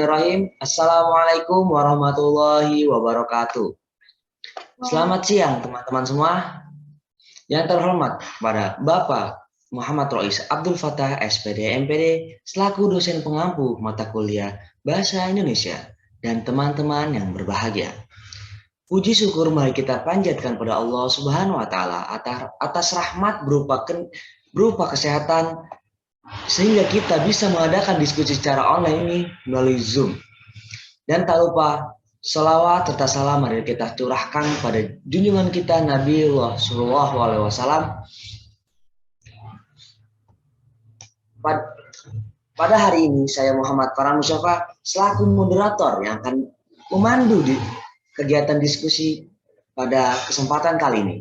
Bismillahirrahmanirrahim. Assalamualaikum warahmatullahi wabarakatuh. Selamat siang teman-teman semua. Yang terhormat pada Bapak Muhammad Rois Abdul Fattah SPD MPD selaku dosen pengampu mata kuliah Bahasa Indonesia dan teman-teman yang berbahagia. Puji syukur mari kita panjatkan pada Allah Subhanahu wa taala atas rahmat berupa kesehatan sehingga kita bisa mengadakan diskusi secara online ini melalui Zoom. Dan tak lupa selawat serta salam mari kita curahkan pada junjungan kita Nabiullah Shallallahu Alaihi Wasallam. Pada hari ini saya Muhammad Farhan Musyafa selaku moderator yang akan memandu di kegiatan diskusi pada kesempatan kali ini.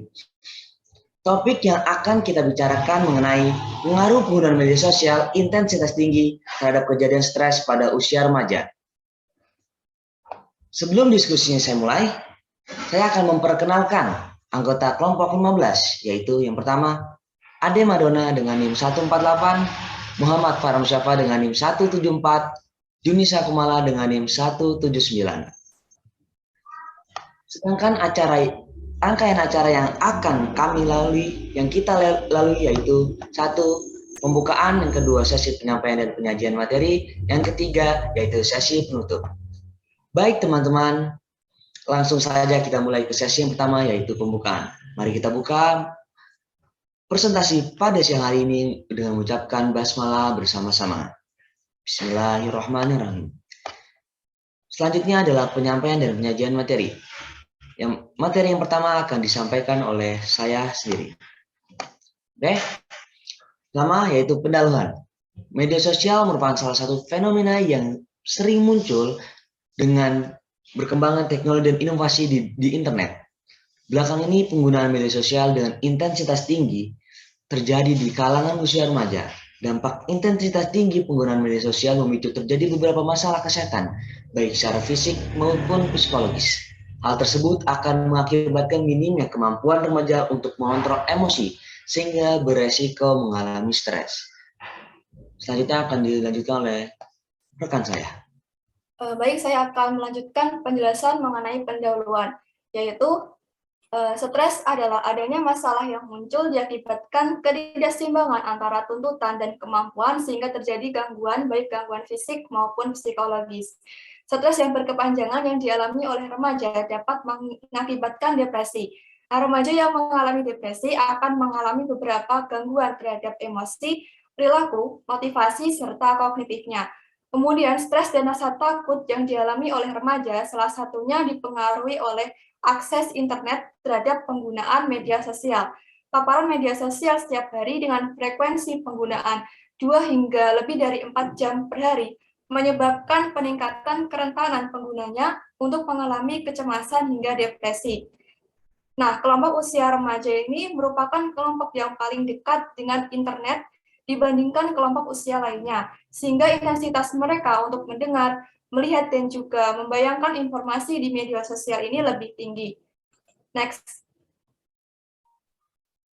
Topik yang akan kita bicarakan mengenai pengaruh penggunaan media sosial intensitas tinggi terhadap kejadian stres pada usia remaja. Sebelum diskusinya saya mulai, saya akan memperkenalkan anggota kelompok 15, yaitu yang pertama, Ade Madonna dengan NIM 148, Muhammad Farhan Musyafa dengan NIM 174, Junisa Kumala dengan NIM 179. Sedangkan rangkaian acara yang akan kita lalui yaitu 1. Pembukaan, yang kedua sesi penyampaian dan penyajian materi, yang ketiga yaitu sesi penutup. Baik teman-teman, langsung saja kita mulai ke sesi yang pertama yaitu pembukaan. Mari kita buka presentasi pada siang hari ini dengan mengucapkan basmalah bersama-sama. Bismillahirrahmanirrahim. Selanjutnya adalah penyampaian dan penyajian materi. Materi yang pertama akan disampaikan oleh saya sendiri. Oke. Pertama yaitu pendahuluan. Media sosial merupakan salah satu fenomena yang sering muncul dengan berkembangnya teknologi dan inovasi di internet. Belakangan ini penggunaan media sosial dengan intensitas tinggi terjadi di kalangan usia remaja. Dampak intensitas tinggi penggunaan media sosial memicu terjadi beberapa masalah kesehatan, baik secara fisik maupun psikologis. Hal tersebut akan mengakibatkan minimnya kemampuan remaja untuk mengontrol emosi, sehingga beresiko mengalami stres. Selanjutnya akan dilanjutkan oleh rekan saya. Baik, saya akan melanjutkan penjelasan mengenai pendahuluan, yaitu stres adalah adanya masalah yang muncul diakibatkan ketidakseimbangan antara tuntutan dan kemampuan sehingga terjadi gangguan, baik gangguan fisik maupun psikologis. Stres yang berkepanjangan yang dialami oleh remaja dapat mengakibatkan depresi. Nah, remaja yang mengalami depresi akan mengalami beberapa gangguan terhadap emosi, perilaku, motivasi, serta kognitifnya. Kemudian, stres dan rasa takut yang dialami oleh remaja salah satunya dipengaruhi oleh akses internet terhadap penggunaan media sosial. Paparan media sosial setiap hari dengan frekuensi penggunaan 2 hingga lebih dari 4 jam per hari menyebabkan peningkatan kerentanan penggunanya untuk mengalami kecemasan hingga depresi. Nah, kelompok usia remaja ini merupakan kelompok yang paling dekat dengan internet dibandingkan kelompok usia lainnya, sehingga intensitas mereka untuk mendengar, melihat, dan juga membayangkan informasi di media sosial ini lebih tinggi. Next.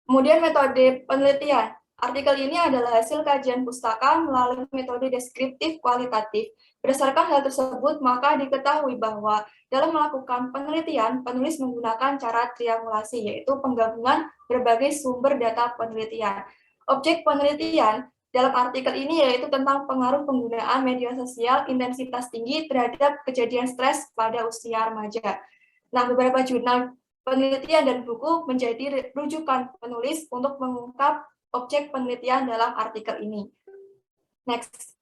Kemudian metode penelitian. Artikel ini adalah hasil kajian pustaka melalui metode deskriptif kualitatif. Berdasarkan hal tersebut, maka diketahui bahwa dalam melakukan penelitian, penulis menggunakan cara triangulasi, yaitu penggabungan berbagai sumber data penelitian. Objek penelitian dalam artikel ini yaitu tentang pengaruh penggunaan media sosial intensitas tinggi terhadap kejadian stres pada usia remaja. Nah, beberapa jurnal penelitian dan buku menjadi rujukan penulis untuk mengungkap objek penelitian dalam artikel ini. Next.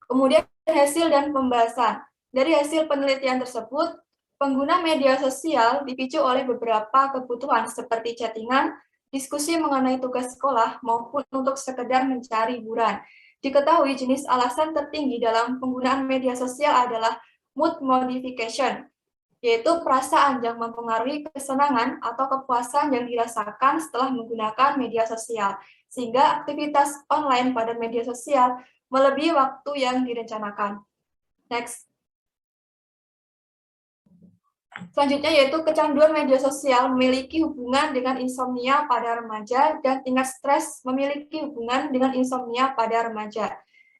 Kemudian hasil dan pembahasan. Dari hasil penelitian tersebut, pengguna media sosial dipicu oleh beberapa kebutuhan seperti chattingan, diskusi mengenai tugas sekolah, maupun untuk sekedar mencari hiburan. Diketahui jenis alasan tertinggi dalam penggunaan media sosial adalah mood modification, yaitu perasaan yang mempengaruhi kesenangan atau kepuasan yang dirasakan setelah menggunakan media sosial, sehingga aktivitas online pada media sosial melebihi waktu yang direncanakan. Next. Selanjutnya yaitu kecanduan media sosial memiliki hubungan dengan insomnia pada remaja dan tingkat stres memiliki hubungan dengan insomnia pada remaja.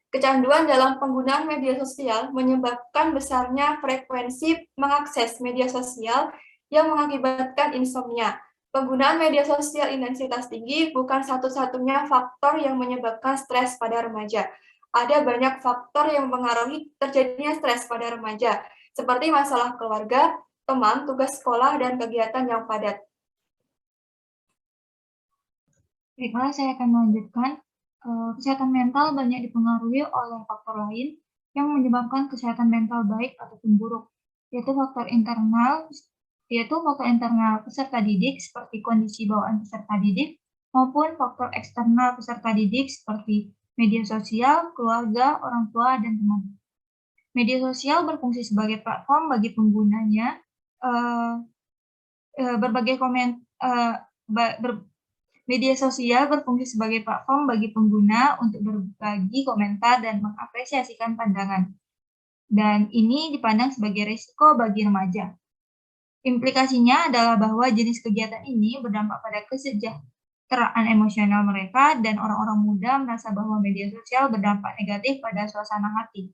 Kecanduan dalam penggunaan media sosial menyebabkan besarnya frekuensi mengakses media sosial yang mengakibatkan insomnia. Penggunaan media sosial intensitas tinggi bukan satu-satunya faktor yang menyebabkan stres pada remaja. Ada banyak faktor yang mempengaruhi terjadinya stres pada remaja, seperti masalah keluarga, teman, tugas sekolah, dan kegiatan yang padat. Baiklah, saya akan melanjutkan. Kesehatan mental banyak dipengaruhi oleh faktor lain yang menyebabkan kesehatan mental baik ataupun buruk, yaitu faktor internal peserta didik seperti kondisi bawaan peserta didik maupun faktor eksternal peserta didik seperti media sosial, keluarga, orang tua, dan teman. Media sosial berfungsi sebagai platform bagi penggunanya. Media sosial berfungsi sebagai platform bagi pengguna untuk berbagi komentar dan mengapresiasikan pandangan. Dan ini dipandang sebagai risiko bagi remaja. Implikasinya adalah bahwa jenis kegiatan ini berdampak pada kesejahteraan emosional mereka dan orang-orang muda merasa bahwa media sosial berdampak negatif pada suasana hati.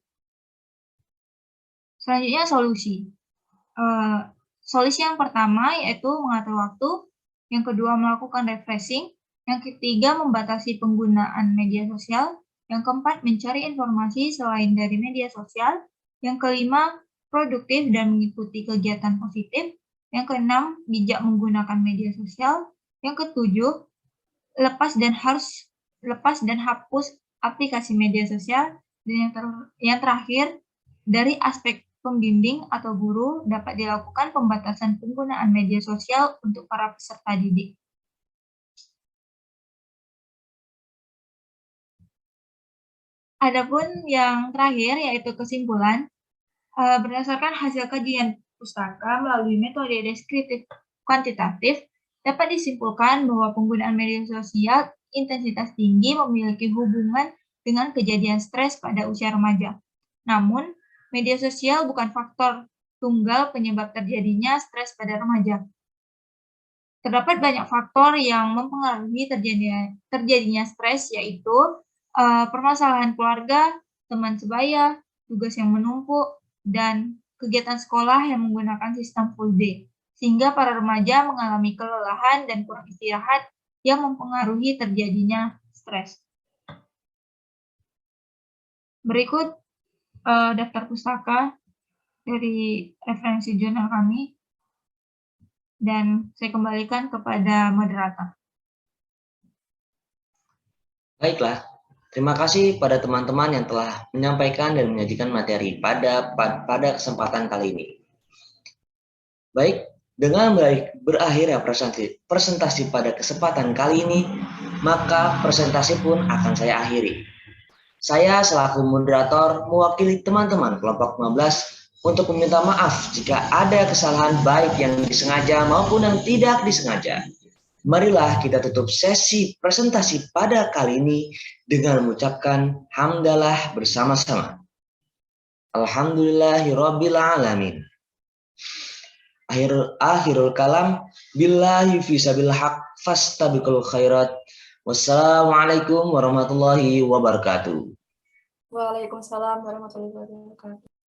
Selanjutnya solusi. Solusi yang pertama yaitu mengatur waktu, yang kedua melakukan refreshing, yang ketiga membatasi penggunaan media sosial, yang keempat mencari informasi selain dari media sosial, yang kelima produktif dan mengikuti kegiatan positif, yang keenam bijak menggunakan media sosial, yang ketujuh lepas dan hapus aplikasi media sosial, dan yang terakhir dari aspek pembimbing atau guru dapat dilakukan pembatasan penggunaan media sosial untuk para peserta didik. Adapun yang terakhir yaitu kesimpulan, berdasarkan hasil kajian pustaka melalui metode deskriptif kuantitatif, dapat disimpulkan bahwa penggunaan media sosial intensitas tinggi memiliki hubungan dengan kejadian stres pada usia remaja. Namun, media sosial bukan faktor tunggal penyebab terjadinya stres pada remaja. Terdapat banyak faktor yang mempengaruhi terjadinya stres, yaitu permasalahan keluarga, teman sebaya, tugas yang menumpuk, dan kegiatan sekolah yang menggunakan sistem full day, sehingga para remaja mengalami kelelahan dan kurang istirahat yang mempengaruhi terjadinya stres. Berikut daftar pustaka dari referensi jurnal kami, dan saya kembalikan kepada moderator. Baiklah, terima kasih pada teman-teman yang telah menyampaikan dan menyajikan materi pada kesempatan kali ini. Baik, dengan berakhirnya presentasi pada kesempatan kali ini, maka presentasi pun akan saya akhiri. Saya selaku moderator mewakili teman-teman kelompok 15 untuk meminta maaf jika ada kesalahan baik yang disengaja maupun yang tidak disengaja. Marilah kita tutup sesi presentasi pada kali ini dengan mengucapkan hamdalah bersama-sama. Alhamdulillahirabbil alamin. Akhirul kalam billahi fisabil haq fastabiqul khairat. Wassalamualaikum warahmatullahi wabarakatuh. Waalaikumsalam warahmatullahi wabarakatuh.